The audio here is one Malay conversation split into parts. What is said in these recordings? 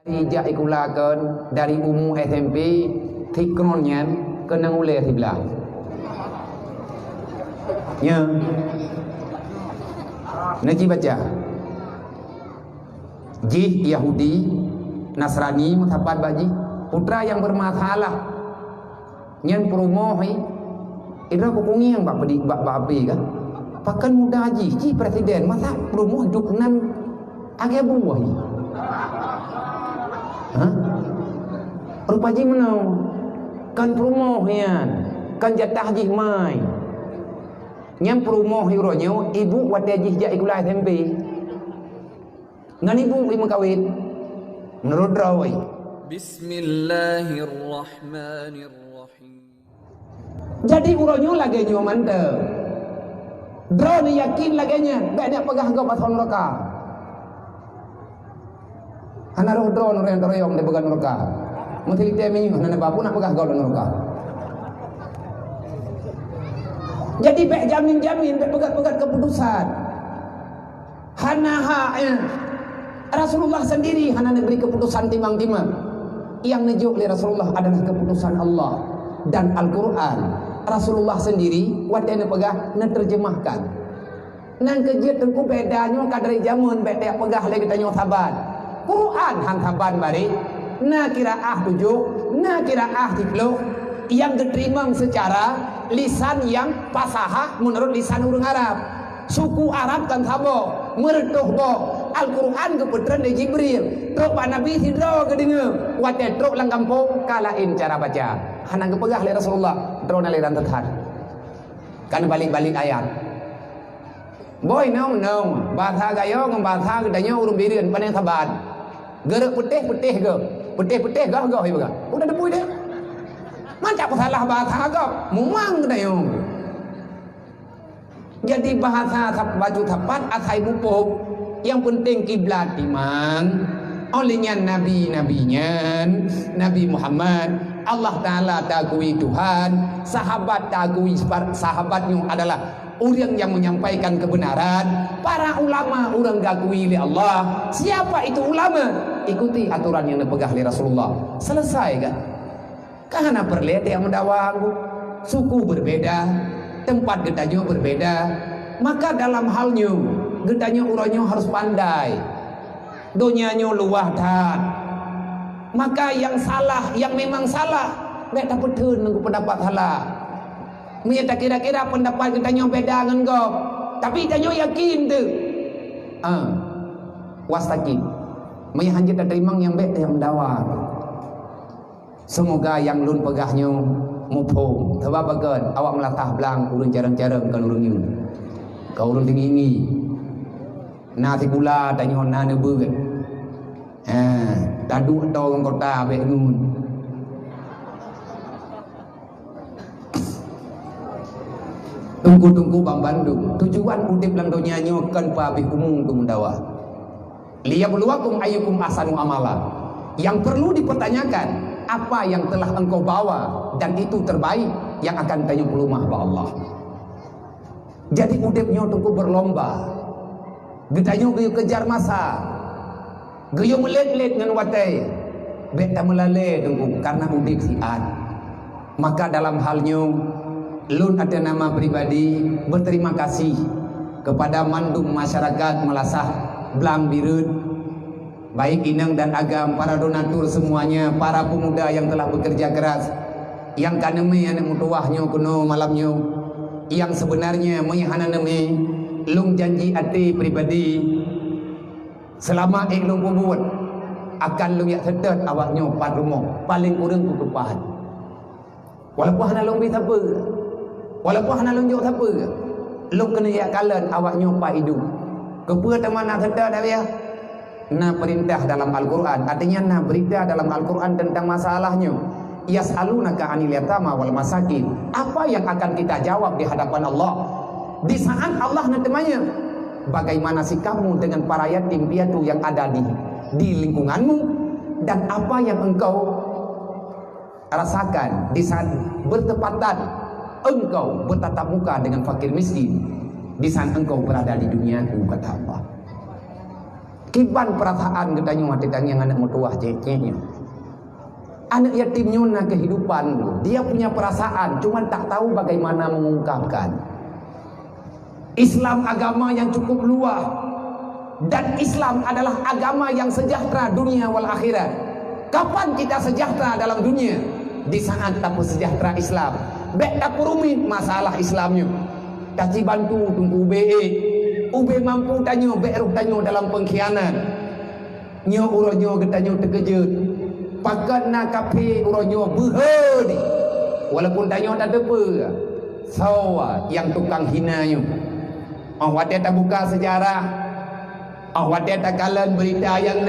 Ijak ikulakan dari umum SMP tikronnya kena uleh di belah. Ya. Naji baca. Jih Yahudi, Nasrani mutapat baji, putra yang bermasalah. Nyen promohi ira kukungi yang bak api kan. Pakan muda ji presiden masa promoh hidup nan age buah. Hah? Rupa ji menau kan promoh yan kan jatah ji mai nyam promoh hironyo ibu wate ji ja ikula SMP ngan ibu ibu kawin menurut rawai. Bismillahirrahmanirrahim. Jadi uronyo lagi nyo mantep drone yakin laganya banyak pegah kau pasal neraka. Hana roh drone orang teroyong di pegang neraka. Mesti kita minyu hana bapu nak pegah kau neraka. Jadi bek jamin bek pegat keputusan. Hana Rasulullah sendiri hana beri keputusan timang-timang. Yang nejuk oleh Rasulullah adalah keputusan Allah dan Al-Quran. Rasulullah sendiri wadana pegah nerjemahkan. Nang kerja tengku bedanya kadari zaman beda pegah lagi tanya sahabat. Quran hang sahabat bari. Na qiraah 7, na qiraah 10 yang diterima secara lisan yang fasahah menurut lisan orang Arab. Suku Arab kan sabo mertuh bo Al-Quran keputeran dari Jibril. Truk Pak Nabi sidro ke dengar. Wate truk lang kampung kalain cara baca. Hanang kepegah oleh Rasulullah. Truk naliran tethat. Kan balik-balik ayat. Boy no. Bahasa gayo ngam bahasa gedanya urung birian paneng saban. Gerak putih ke. Putih gah ibaga. Udah debu deh. Macam salah bahasa gak. Mumang gedanya. Jadi bahasa baju tepat asai mupuk. Yang penting kiblat timang olehnya nabi-nabinya Nabi Muhammad Allah Ta'ala takui Tuhan sahabat takui sahabatnya adalah orang yang menyampaikan kebenaran para ulama orang gakui oleh Allah. Siapa itu ulama? Ikuti aturan yang dipegang oleh Rasulullah. Selesai kan? Karena perlihat yang mendawang suku berbeda tempat gedanya berbeda maka dalam halnya gedanya uranyo harus pandai donyanya luah dah maka yang salah yang memang salah mereka betul nunggu pendapat salah mereka kira-kira pendapat gedanya beda dengan kau tapi gedanya yakin tu wastaqim meyahanjit terimang yang beda yang mendawar semoga yang lun pegahnya mupung sebab bagan awak melatah belang urun jarang-jarang kan urun ini kau urun tinggi nasi gula tanya na nebu tadu atau orang kota bengun tunggu bang Bandung tujuan udip lang dunia nyokan pabih umum tu mendawa liyabluwakum ayyukum ahsanu amala yang perlu dipertanyakan apa yang telah engkau bawa dan itu terbaik yang akan tanya pelumah ba Allah. Jadi udipnya tunggu berlomba gedanya gayo kejar masa gayo melet-let dengan watai beta melale tunggu karena udip siat maka dalam halnya lun ada nama pribadi berterima kasih kepada mandum masyarakat Melasah Blang Birut baik inang dan agam para donatur semuanya para pemuda yang telah bekerja keras yang kaneme yang mutuahnya kuno malamnya yang sebenarnya menyahananeme lung janji hati pribadi selama lung buat akan lung yak sedet awaknya pat rumah paling kurang kukupahan walaupun hana lung bisa apa walaupun hana lung jauh apa lung kena yak kalan awaknya pat hidup kepua teman nak sedet dah ya na perintah dalam Al-Quran artinya na berita dalam Al-Quran tentang masalahnya yas'alunaka 'anil yatama wal masakin apa yang akan kita jawab di hadapan Allah di saat Allah nak tanya bagaimana sikapmu dengan para yatim piatu yang ada di lingkunganmu dan apa yang engkau rasakan di saat bertepatan engkau bertatap muka dengan fakir miskin di saat engkau berada di dunia kata Allah. Kiban perasaan katanya hati yang anak mutuah ceceknya. Anak yatimnya na kehidupan dulu. Dia punya perasaan, cuman tak tahu bagaimana mengungkapkan. Islam agama yang cukup luas, dan Islam adalah agama yang sejahtera dunia wal akhirat. Kapan kita sejahtera dalam dunia? Di saat tak sejahtera Islam. Bek tak rumit masalah Islamnya. Kaci bantu tunggu ube mampu tanya bek ruh tanya dalam pengkhianat. Nyo uronyo getanyo terkejut. Pakat nak kafe uronyo behadi. Walaupun tanya tak apa. Sawa yang tukang hinanya. Wadah tak buka sejarah. Wadah tak kalan berita yang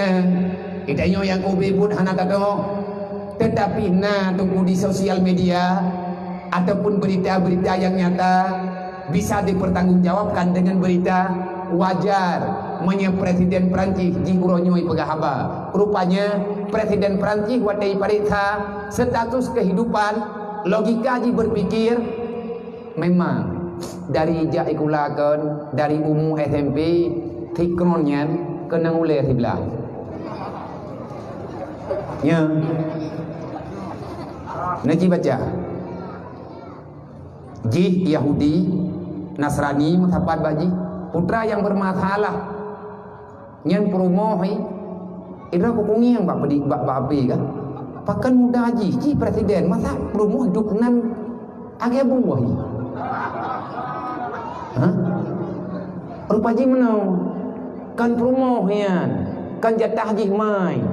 Itanya yang kau bebut hana tak tahu. Tetapi tunggu di sosial media ataupun berita-berita yang nyata bisa dipertanggungjawabkan dengan berita wajar. Menye Presiden Perancis di uronyoi pegahaba. Rupanya Presiden Perancis wadai pariksa status kehidupan logika ji berpikir memang dari jaikulakan dari umum SMP tikronnya kena uleh sebelah. Ya. Naji baca. Ji Yahudi Nasrani mutapat baji putra yang bermasalah nyen promohi ira kukungi yang bak pedik bak api kan pakan muda haji ji presiden masa promoh hidup nan age buah ni rupa ji menau kan promoh yan kan jatah ji mai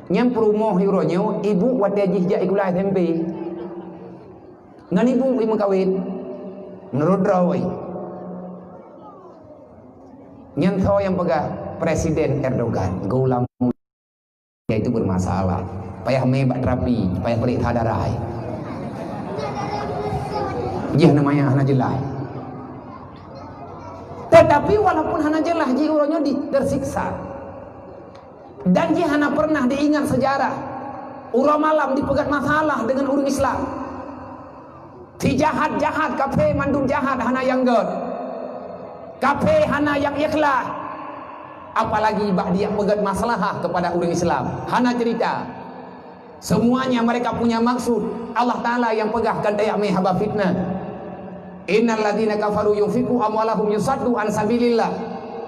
nyen promoh hironyo ibu wate ji jak ikula SMP ngan ibu ibu kawin menurut rawai nyentuh yang pegah Presiden Erdogan gaulam itu bermasalah payah mebak terapi payah periksa darah jih namanya hana jelah tetapi walaupun hana jelah jih urangnya tersiksa dan jih hana pernah diingat sejarah urang malam dipegat masalah dengan orang Islam si jahat-jahat kafe mandum jahat hana yang god kafe hana yang ikhlas apalagi bak dia pegat masalah kepada orang Islam hana cerita semuanya mereka punya maksud Allah Ta'ala yang pegahkan dayak mehaba fitnah innal ladhina kafaru yunfiku amwalahum yusaddu an sabilillah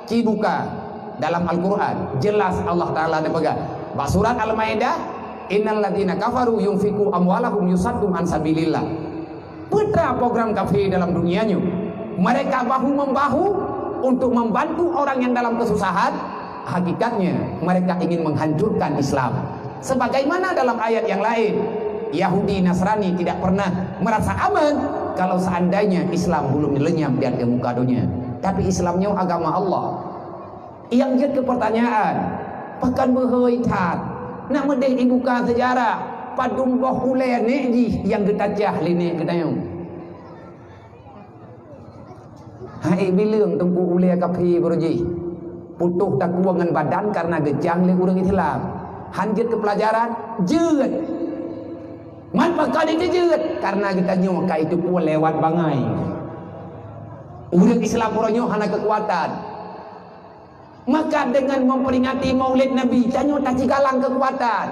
kibuka dalam Al-Quran jelas Allah Ta'ala dia pegang bak surat Al-Maidah innal ladhina kafaru yunfiku amwalahum yusaddu an sabilillah putra program kafe dalam dunianya mereka bahu-membahu untuk membantu orang yang dalam kesusahan. Hakikatnya mereka ingin menghancurkan Islam. Sebagaimana dalam ayat yang lain, Yahudi Nasrani tidak pernah merasa aman kalau seandainya Islam belum lenyap di atas muka dunia. Tapi Islamnya agama Allah. Yang jadi pertanyaan, pakan berhaitat nak medeh dibuka sejarah padung boh ulai ni yang getajah lini ketayung. Hai bilang tunggu ulai kapi berji putuh tak kuangan badan karena gejang le orang Islam hanjit ke pelajaran jeut man pakal itu jeut karena kita nyoka itu pun lewat bangai orang Islam orangnya hana kekuatan maka dengan memperingati maulid Nabi tanyo tak cigalang kekuatan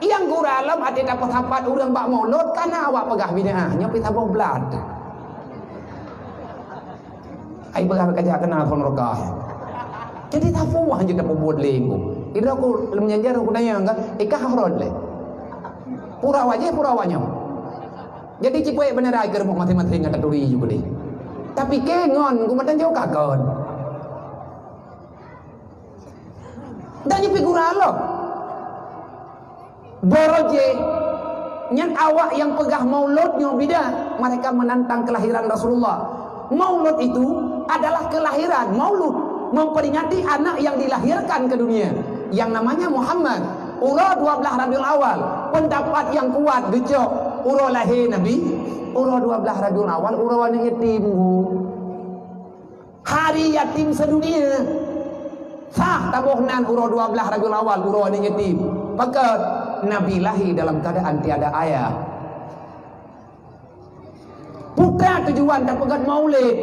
yang guralam ada dapat hapat orang bak maulud karena awak pegah bid'ah nyopi tabung blad ai pegah kerja kenal kon rokah jadi tafu hanya dapat buat lego ira aku menyanjar aku nanya enggak ikah harod le pura wajah jadi cipoe bener ai keur mati-mati ngata duri juga deh tapi kengon ku matan jauh kakon dan nyepi guralo boroje nyan awak yang pegah mauludnya bida mereka menantang kelahiran Rasulullah. Maulud itu adalah kelahiran maulud memperingati anak yang dilahirkan ke dunia yang namanya Muhammad. Ura 12 Rabiul Awal pendapat yang kuat gejok ura lahir Nabi ura 12 Rabiul Awal ura wana yatim hari yatim sedunia sah tabohnan ura 12 Rabiul Awal ura wana yatim maka Nabi lahir dalam keadaan tiada ayah. Putra tujuan tak pegat maulid.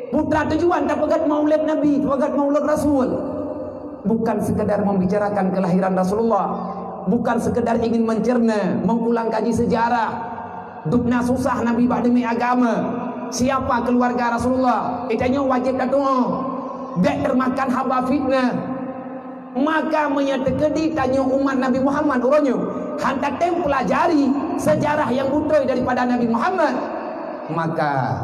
Putra tujuan tak pegat maulid Nabi, pegat maulid Rasul. bukan sekedar membicarakan kelahiran Rasulullah, bukan sekedar ingin mencerna, mengulang kaji sejarah. Dupna susah Nabi demi agama. Siapa keluarga Rasulullah? Itanya wajib dah doa. Dek termakan haba fitnah. Maka menyetekedi tanya umat Nabi Muhammad uronyo. Hantar tem pelajari sejarah yang butuh daripada Nabi Muhammad. Maka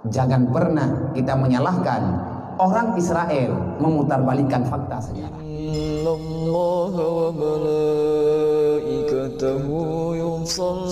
jangan pernah kita menyalahkan orang Israel memutarbalikkan fakta sejarah. Inna Allah wa malaikatahu yusalluna